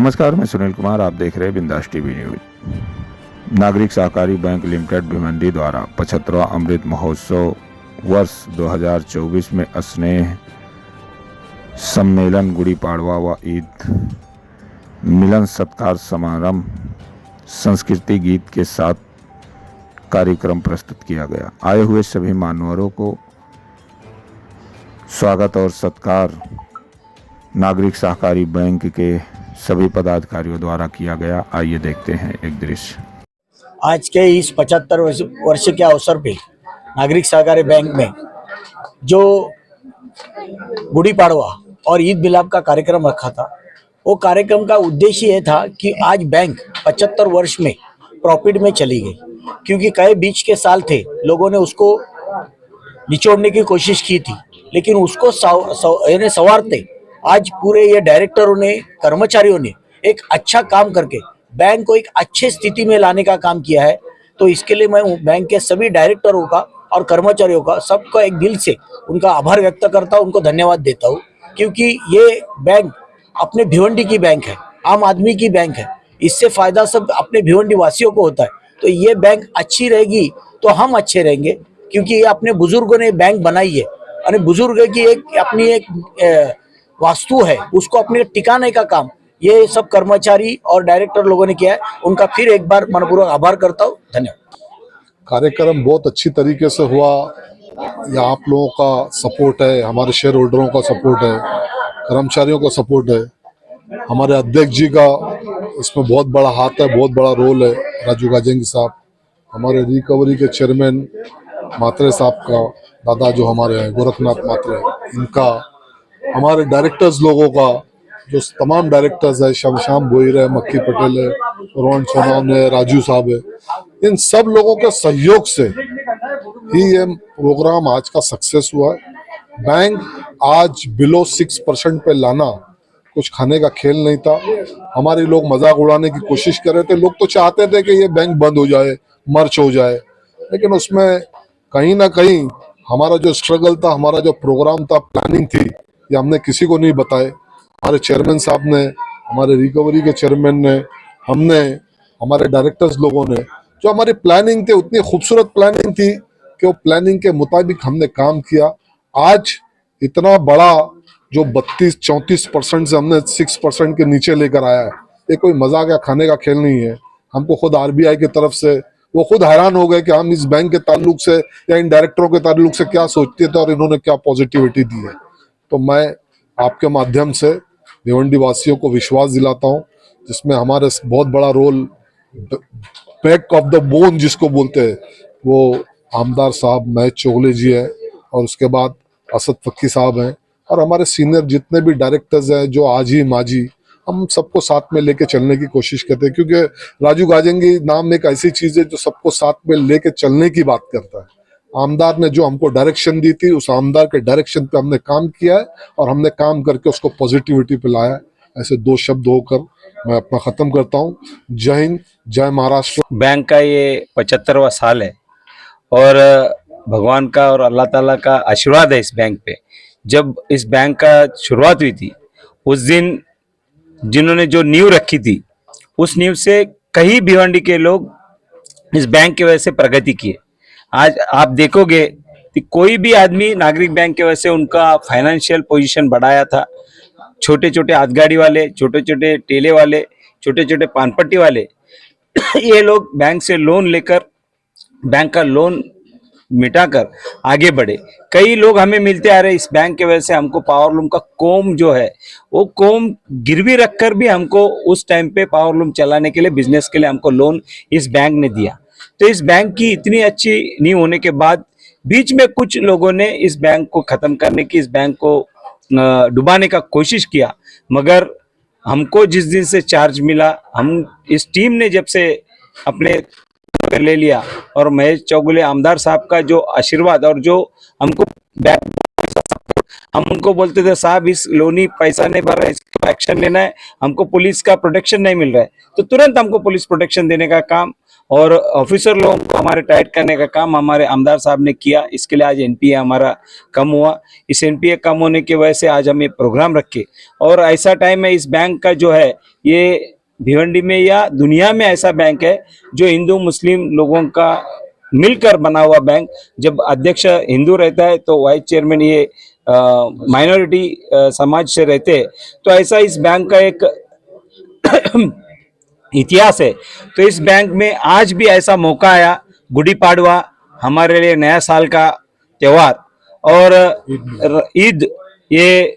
नमस्कार, मैं सुनील कुमार। आप देख रहे हैं बिंदास टीवी न्यूज। नागरिक सहकारी बैंक लिमिटेड भिवंडी द्वारा 75वां अमृत महोत्सव वर्ष 2024 में स्नेह सम्मेलन, गुड़ी पाड़वा व ईद मिलन सत्कार समारंभ संस्कृति गीत के साथ कार्यक्रम प्रस्तुत किया गया। आए हुए सभी मान्यवरों को स्वागत और सत्कार नागरिक सहकारी बैंक के सभी पदाधिकारियों द्वारा किया गया। आइए देखते हैं एक दृश्य। आज के इस 75 वर्ष के अवसर पे नागरिक सहकारी बैंक में जो गुड़ी पाड़वा और ईद मिलाप का कार्यक्रम रखा था, वो कार्यक्रम का उद्देश्य ये था कि आज बैंक 75 वर्ष में प्रॉफिट में चली गई, क्योंकि कई बीच के साल थे, लोगों ने उसको निचोड़ने की कोशिश की थी, लेकिन उसको संवारते आज पूरे ये डायरेक्टरों ने, कर्मचारियों ने एक अच्छा काम करके बैंक को एक अच्छे स्थिति में लाने का काम किया है। तो इसके लिए मैं बैंक के सभी डायरेक्टरों का और कर्मचारियों का, सबका एक दिल से उनका आभार व्यक्त करता हूँ, उनको धन्यवाद देता हूँ, क्योंकि ये बैंक अपने भिवंडी की बैंक है, आम आदमी की बैंक है। इससे फायदा सब अपने भिवंडी वासियों को होता है। तो ये बैंक अच्छी रहेगी तो हम अच्छे रहेंगे, क्योंकि ये अपने बुजुर्गों ने बैंक बनाई है और बुजुर्ग की अपनी एक वास्तु है, उसको अपने टिकाने का काम ये सब कर्मचारी और डायरेक्टर लोगों ने किया है। उनका फिर एक बार मनपूर्वक आभार करता हूँ। धन्यवाद। कार्यक्रम बहुत अच्छी तरीके से हुआ। या आप लोगों का सपोर्ट है, हमारे शेयर होल्डरों का सपोर्ट है, कर्मचारियों का सपोर्ट है, हमारे अध्यक्ष जी का इसमें बहुत बड़ा हाथ है, बहुत बड़ा रोल है, राजू गाजेंगी साहब, हमारे रिकवरी के चेयरमैन मात्रे साहब का दादा जो हमारे हैं गोरखनाथ मात्रे, इनका, हमारे डायरेक्टर्स लोगों का, जो तमाम डायरेक्टर्स है, श्याम भोईर है, मक्खी पटेल है, रोहन सोनावन है, राजू साहब है, इन सब लोगों के सहयोग से ही ये प्रोग्राम आज का सक्सेस हुआ है। बैंक आज बिलो 6% पे लाना कुछ खाने का खेल नहीं था। हमारे लोग मजाक उड़ाने की कोशिश कर रहे थे, लोग तो चाहते थे कि ये बैंक बंद हो जाए, मर्ज हो जाए, लेकिन उसमें कहीं ना कहीं हमारा जो स्ट्रगल था, हमारा जो प्रोग्राम था, प्लानिंग थी, ये हमने किसी को नहीं बताए। हमारे चेयरमैन साहब ने, हमारे रिकवरी के चेयरमैन ने, हमने, हमारे डायरेक्टर्स लोगों ने, जो हमारी प्लानिंग थी उतनी खूबसूरत प्लानिंग थी कि वो प्लानिंग के मुताबिक हमने काम किया। आज इतना बड़ा जो 32-34% से हमने 6% के नीचे लेकर आया है, ये कोई मजाक या खाने का खेल नहीं है। हमको खुद आरबीआई की तरफ से वो खुद हैरान हो गए कि हम इस बैंक के ताल्लुक से या इन डायरेक्टरों के ताल्लुक से क्या सोचते थे और इन्होंने क्या पॉजिटिविटी दी है। तो मैं आपके माध्यम से भिवंडी वासियों को विश्वास दिलाता हूं, जिसमें हमारे बहुत बड़ा roll back of the bone जिसको बोलते हैं, वो आमदार साहब महेश चोगले जी है, और उसके बाद असद फक्की साहब हैं, और हमारे सीनियर जितने भी डायरेक्टर्स हैं, जो आजी माजी, हम सबको साथ में लेके चलने की कोशिश करते हैं, क्योंकि राजू गाजेंगी नाम एक ऐसी चीज है जो सबको साथ में लेके चलने की बात करता है। आमदार ने जो हमको डायरेक्शन दी थी, उस आमदार के डायरेक्शन पे हमने काम किया है और हमने काम करके उसको पॉजिटिविटी पे लाया है। ऐसे दो शब्द होकर मैं अपना खत्म करता हूँ। जय हिंद, जय महाराष्ट्र। बैंक का ये 75वां साल है और भगवान का और अल्लाह ताला का आशीर्वाद है इस बैंक पे। जब इस बैंक का शुरुआत हुई थी, उस दिन जिन्होंने जो नींव रखी थी, उस नींव से कई भिवंडी के लोग इस बैंक की वजह से प्रगति किए। आज आप देखोगे कि कोई भी आदमी नागरिक बैंक की वजह से उनका फाइनेंशियल पोजीशन बढ़ाया था। छोटे छोटे हाथगाड़ी वाले, छोटे छोटे ठेले वाले, छोटे छोटे पानपट्टी वाले ये लोग बैंक से लोन लेकर, बैंक का लोन मिटाकर आगे बढ़े। कई लोग हमें मिलते आ रहे, इस बैंक की वजह से हमको पावरलूम का कोम जो है, वो कोम गिरवी रखकर भी हमको उस टाइम पे पावरलूम चलाने के लिए, बिजनेस के लिए हमको लोन इस बैंक ने दिया। तो इस बैंक की इतनी अच्छी नींव होने के बाद बीच में कुछ लोगों ने इस बैंक को खत्म करने की, इस बैंक को डुबाने का कोशिश किया, मगर हमको जिस दिन से चार्ज मिला, हम इस टीम ने जब से अपने ले लिया, और महेश चौगुले आमदार साहब का जो आशीर्वाद, और जो हमको हम उनको बोलते थे, साहब इस लोनी पैसा नहीं भर रहा है, इसका एक्शन लेना है, हमको पुलिस का प्रोटेक्शन नहीं मिल रहा है, तो तुरंत हमको पुलिस प्रोटेक्शन देने का काम और ऑफिसर लोगों को हमारे टाइट करने का काम हमारे आमदार साहब ने किया। इसके लिए आज एनपीए हमारा कम हुआ। इस एनपीए कम होने की वजह से आज हम ये प्रोग्राम रखे और ऐसा टाइम है इस बैंक का जो है ये भिवंडी में या दुनिया में ऐसा बैंक है जो हिंदू मुस्लिम लोगों का मिलकर बना हुआ बैंक। जब अध्यक्ष हिंदू रहता है तो वाइस चेयरमैन ये माइनॉरिटी समाज से रहते हैं, तो ऐसा इस बैंक का एक इतिहास है। तो इस बैंक में आज भी ऐसा मौका आया, गुड़ी पाड़वा हमारे लिए नया साल का त्योहार और ईद ये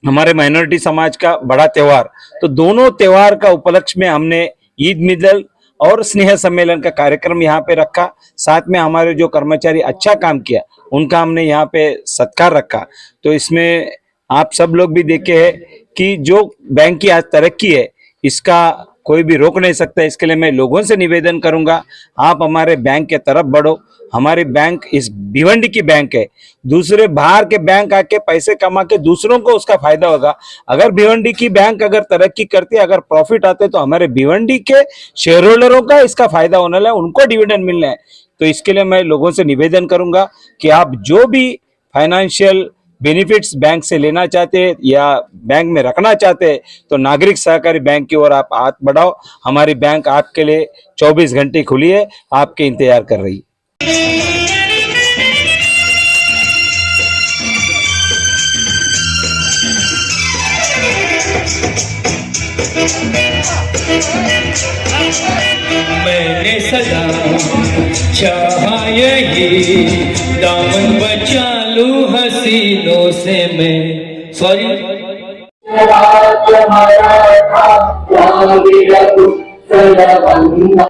हमारे माइनॉरिटी समाज का बड़ा त्योहार, तो दोनों त्योहार का उपलक्ष्य में हमने ईद मिलल और स्नेह सम्मेलन का कार्यक्रम यहाँ पे रखा। साथ में हमारे जो कर्मचारी अच्छा काम किया उनका हमने यहाँ पे सत्कार रखा। तो इसमें आप सब लोग भी देखे हैं कि जो बैंक की आज तरक्की है इसका कोई भी रोक नहीं सकता। इसके लिए मैं लोगों से निवेदन करूंगा, आप हमारे बैंक के तरफ बढ़ो। हमारी बैंक इस भिवंडी की बैंक है, दूसरे बाहर के बैंक आके पैसे कमा के दूसरों को उसका फायदा होगा। अगर भिवंडी की बैंक अगर तरक्की करती है, अगर प्रॉफिट आते तो हमारे भिवंडी के शेयर होल्डरों का इसका फायदा होने वाला है, उनको डिविडेंड मिलना है। तो इसके लिए मैं लोगों से निवेदन करूंगा कि आप जो भी फाइनेंशियल बेनिफिट्स बैंक से लेना चाहते हैं या बैंक में रखना चाहते हैं तो नागरिक सहकारी बैंक की ओर आप हाथ बढ़ाओ। हमारी बैंक आपके लिए 24 घंटे खुली है, आपके इंतजार कर रही है। मैंने सदा चाहा यही दामन बचा लूं हसीनों से मैं। सॉरी